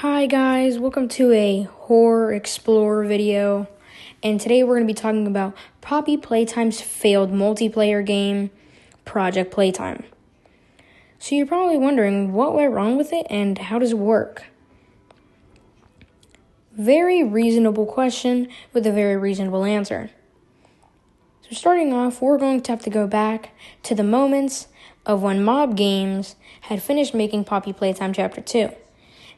Hi guys, welcome to a Horror Explorer video, and today we're going to be talking about Poppy Playtime's failed multiplayer game, Project Playtime. So you're probably wondering what went wrong with it and how does it work? Very reasonable question with a very reasonable answer. So starting off, we're going to have to go back to the moments of when Mob Games had finished making Poppy Playtime Chapter 2.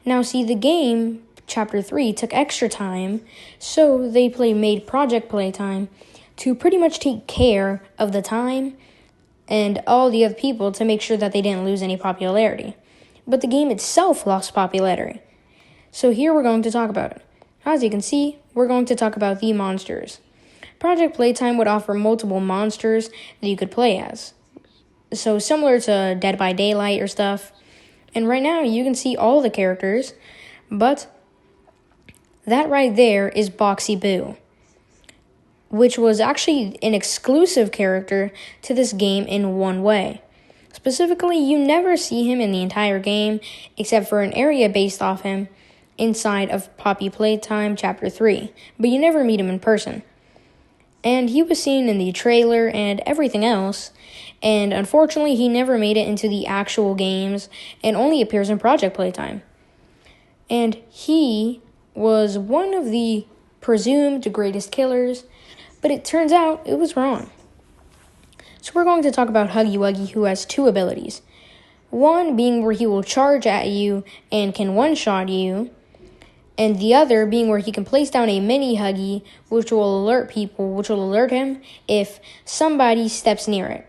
Now, see, the game, Chapter 3, took extra time, so they made Project Playtime to pretty much take care of the time and all the other people to make sure that they didn't lose any popularity. But the game itself lost popularity. So here we're going to talk about it. As you can see, we're going to talk about the monsters. Project Playtime would offer multiple monsters that you could play as. So similar to Dead by Daylight or stuff. And right now, you can see all the characters, but that right there is Boxy Boo, which was actually an exclusive character to this game in one way. Specifically, you never see him in the entire game, except for an area based off him inside of Poppy Playtime Chapter 3, but you never meet him in person. And he was seen in the trailer and everything else, and unfortunately he never made it into the actual games and only appears in Project Playtime. And he was one of the presumed greatest killers, but it turns out it was wrong. So we're going to talk about Huggy Wuggy, who has two abilities. One being where he will charge at you and can one-shot you, and the other being where he can place down a mini Huggy, which will alert him if somebody steps near it.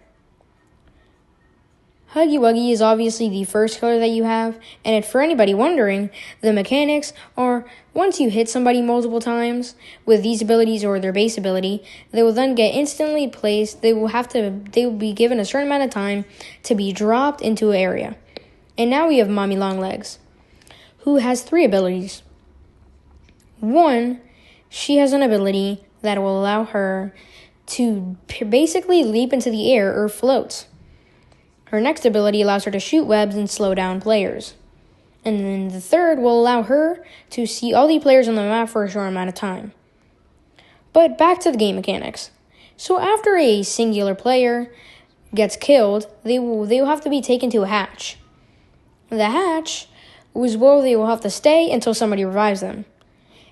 Huggy Wuggy is obviously the first killer that you have, and for anybody wondering, the mechanics are once you hit somebody multiple times with these abilities or their base ability, they will then get instantly placed. They will be given a certain amount of time to be dropped into an area. And now we have Mommy Longlegs, who has three abilities. One, she has an ability that will allow her to basically leap into the air or float. Her next ability allows her to shoot webs and slow down players. And then the third will allow her to see all the players on the map for a short amount of time. But back to the game mechanics. So after a singular player gets killed, they will have to be taken to a hatch. The hatch is where they will have to stay until somebody revives them.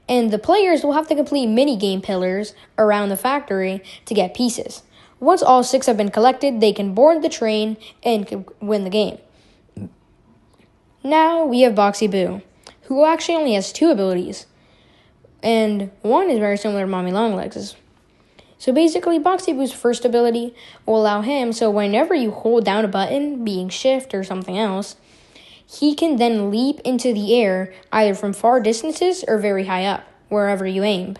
And the players will have to complete mini-game pillars around the factory to get pieces. Once all 6 have been collected, they can board the train and win the game. Now we have Boxy Boo, who actually only has 2 abilities. And one is very similar to Mommy Longlegs'. So basically, Boxy Boo's first ability will allow him, so whenever you hold down a button, being shift or something else, he can then leap into the air, either from far distances or very high up, wherever you aim.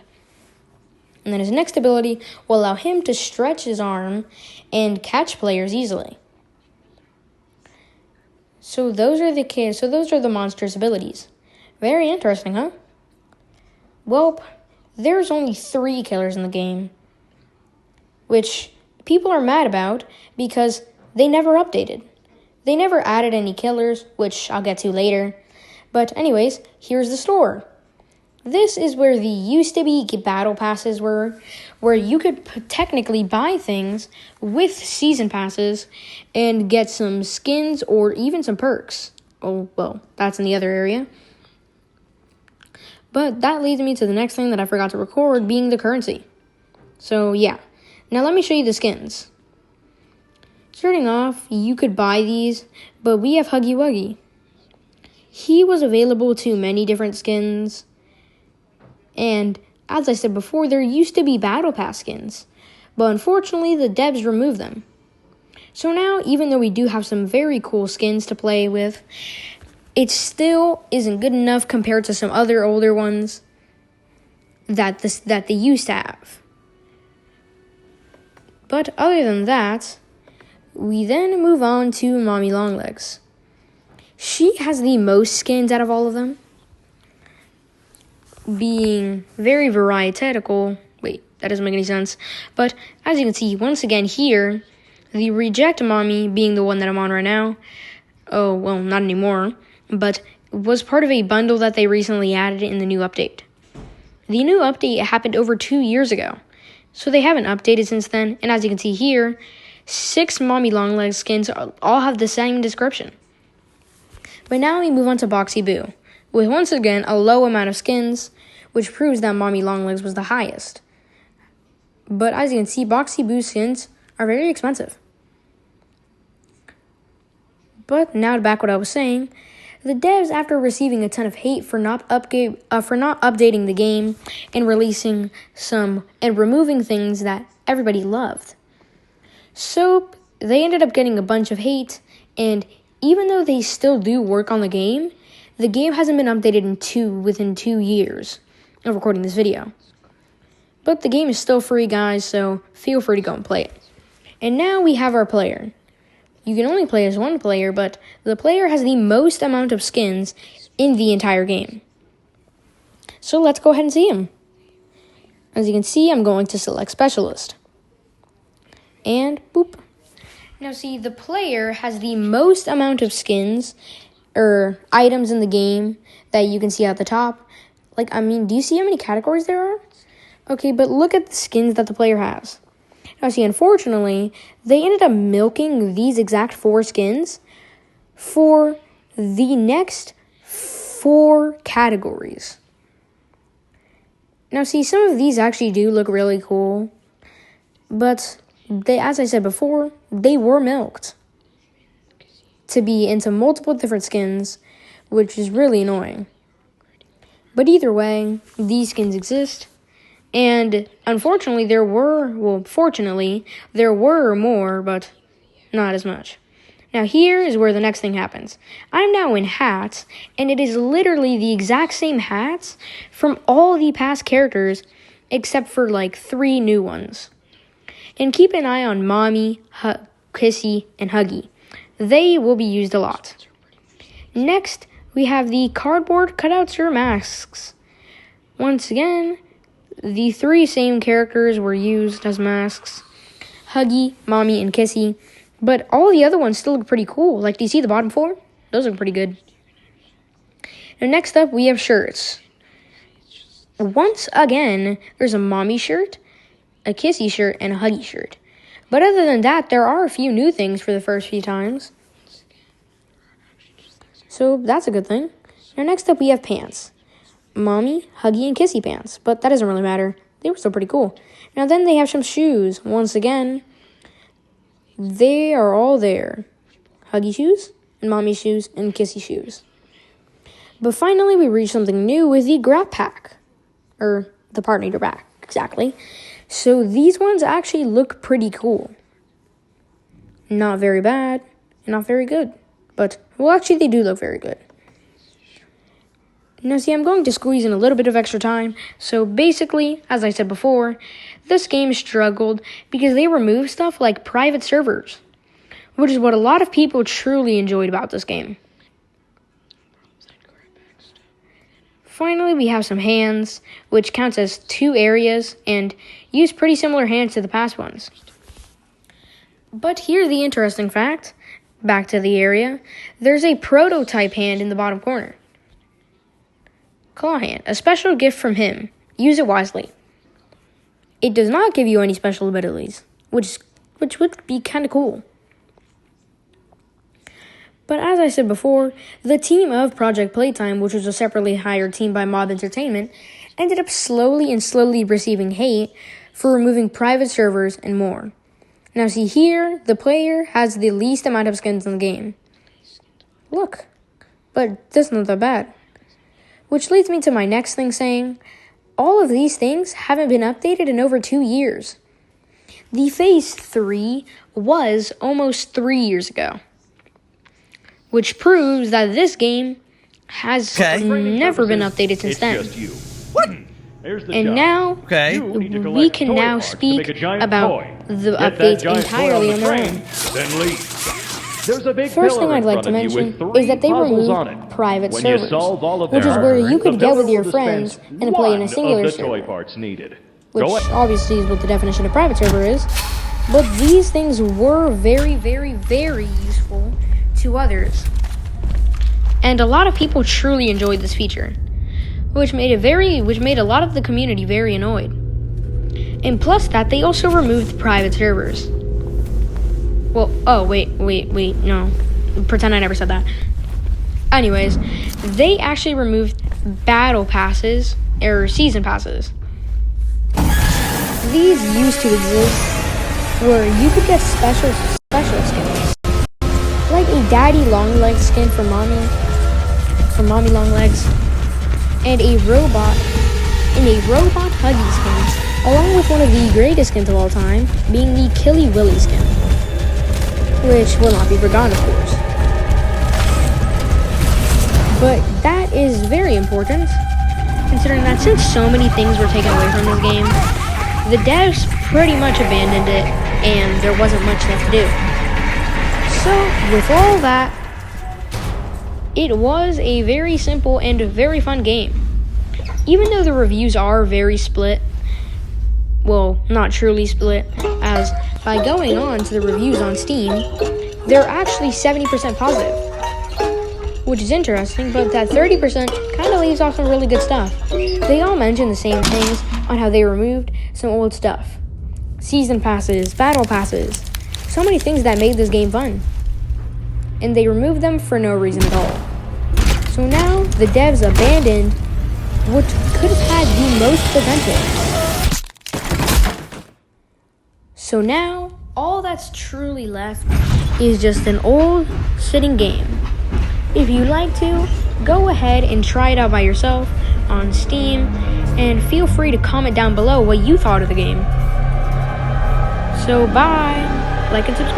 And then his next ability will allow him to stretch his arm and catch players easily. So those are the monster's abilities. Very interesting, huh? Well, there's only 3 killers in the game, which people are mad about because they never updated. They never added any killers, which I'll get to later. But anyways, here's the store. This is where the used-to-be battle passes were, where you could technically buy things with season passes and get some skins or even some perks. Oh, well, that's in the other area. But that leads me to the next thing that I forgot to record, being the currency. So, yeah. Now let me show you the skins. Starting off, you could buy these, but we have Huggy Wuggy. He was available to many different skins, and as I said before, there used to be Battle Pass skins, but unfortunately the devs removed them. So now, even though we do have some very cool skins to play with, it still isn't good enough compared to some other older ones that they used to have. But other than that, we then move on to Mommy Longlegs. She has the most skins out of all of them, being very varietatical. Wait, that doesn't make any sense. But as you can see, once again here, the Reject Mommy being the one that I'm on right now. Oh, well, not anymore. But was part of a bundle that they recently added in the new update. The new update happened over 2 years ago, so they haven't updated since then, and as you can see here, 6 Mommy Longlegs skins all have the same description. But now we move on to Boxy Boo, with once again a low amount of skins, which proves that Mommy Longlegs was the highest. But as you can see, Boxy Boo skins are very expensive. But now back what I was saying, the devs, after receiving a ton of hate for not updating the game and releasing and removing things that everybody loved, so they ended up getting a bunch of hate. And even though they still do work on the game hasn't been updated within 2 years of recording this video. But the game is still free, guys, so feel free to go and play it. And now we have our player. You can only play as one player, but the player has the most amount of skins in the entire game. So let's go ahead and see him. As you can see, I'm going to select Specialist. And boop. Now see, the player has the most amount of skins or items in the game that you can see at the top. Do you see how many categories there are? Okay, but look at the skins that the player has. Now see, unfortunately, they ended up milking these exact 4 skins for the next 4 categories. Now see, some of these actually do look really cool, but as I said before, they were milked to be into multiple different skins, which is really annoying. But either way, these skins exist. And unfortunately, fortunately, there were more, but not as much. Now, here is where the next thing happens. I'm now in hats, and it is literally the exact same hats from all the past characters, except for 3 new ones. And keep an eye on Mommy, Kissy, and Huggy. They will be used a lot. Next, we have the cardboard cutouts or masks. Once again, the 3 same characters were used as masks. Huggy, Mommy, and Kissy. But all the other ones still look pretty cool. Do you see the bottom 4? Those look pretty good. Now next up, we have shirts. Once again, there's a Mommy shirt, a Kissy shirt, and a Huggy shirt. But other than that, there are a few new things for the first few times. So that's a good thing. Now next up, we have pants. Mommy, Huggy, and Kissy pants, but that doesn't really matter. They were still pretty cool. Now then they have some shoes. Once again, they are all there. Huggy shoes, and Mommy shoes, and Kissy shoes. But finally, we reach something new with the Grab Pack. Or the Partner Pack, exactly. So these ones actually look pretty cool. Not very bad, and not very good. But, actually they do look very good. Now see, I'm going to squeeze in a little bit of extra time. So basically, as I said before, this game struggled because they removed stuff like private servers, which is what a lot of people truly enjoyed about this game. Finally, we have some hands, which counts as 2 areas and use pretty similar hands to the past ones. But here's the interesting fact. Back to the area, there's a prototype hand in the bottom corner. Claw hand, a special gift from him. Use it wisely. It does not give you any special abilities, which would be kind of cool. But as I said before, the team of Project Playtime, which was a separately hired team by Mob Entertainment, ended up slowly receiving hate for removing private servers and more. Now see here, the player has the least amount of skins in the game. Look, but that's not that bad. Which leads me to my next thing saying, all of these things haven't been updated in over 2 years. The Phase 3 was almost 3 years ago. Which proves that this game has never been updated since then. What? And now, we can now speak about the updates entirely on their own. First thing I'd like to mention is that they removed private servers, which is where you could get with your friends and play in a singular server, which obviously is what the definition of private server is. But these things were very useful to others. And a lot of people truly enjoyed this feature, which made a lot of the community very annoyed. And plus that, they also removed private servers. Well, oh, wait, no. Pretend I never said that. Anyways, they actually removed battle passes, or season passes. These used to exist where you could get special skins. Like a daddy long leg skin for mommy long legs. And a robot huggy skin. Along with one of the greatest skins of all time, being the Killy Willy skin. Which will not be forgotten, of course. But that is very important, considering that since so many things were taken away from this game, the devs pretty much abandoned it, and there wasn't much left to do. So, with all that, it was a very simple and very fun game. Even though the reviews are very split, well, not truly split, as by going on to the reviews on Steam, they're actually 70% positive. Which is interesting, but that 30% kind of leaves off some really good stuff. They all mention the same things on how they removed some old stuff. Season passes, battle passes, so many things that made this game fun. And they removed them for no reason at all. So now, the devs abandoned what could have had the most potential. So now, all that's truly left is just an old, sitting game. If you'd like to, go ahead and try it out by yourself on Steam, and feel free to comment down below what you thought of the game. So bye, like and subscribe.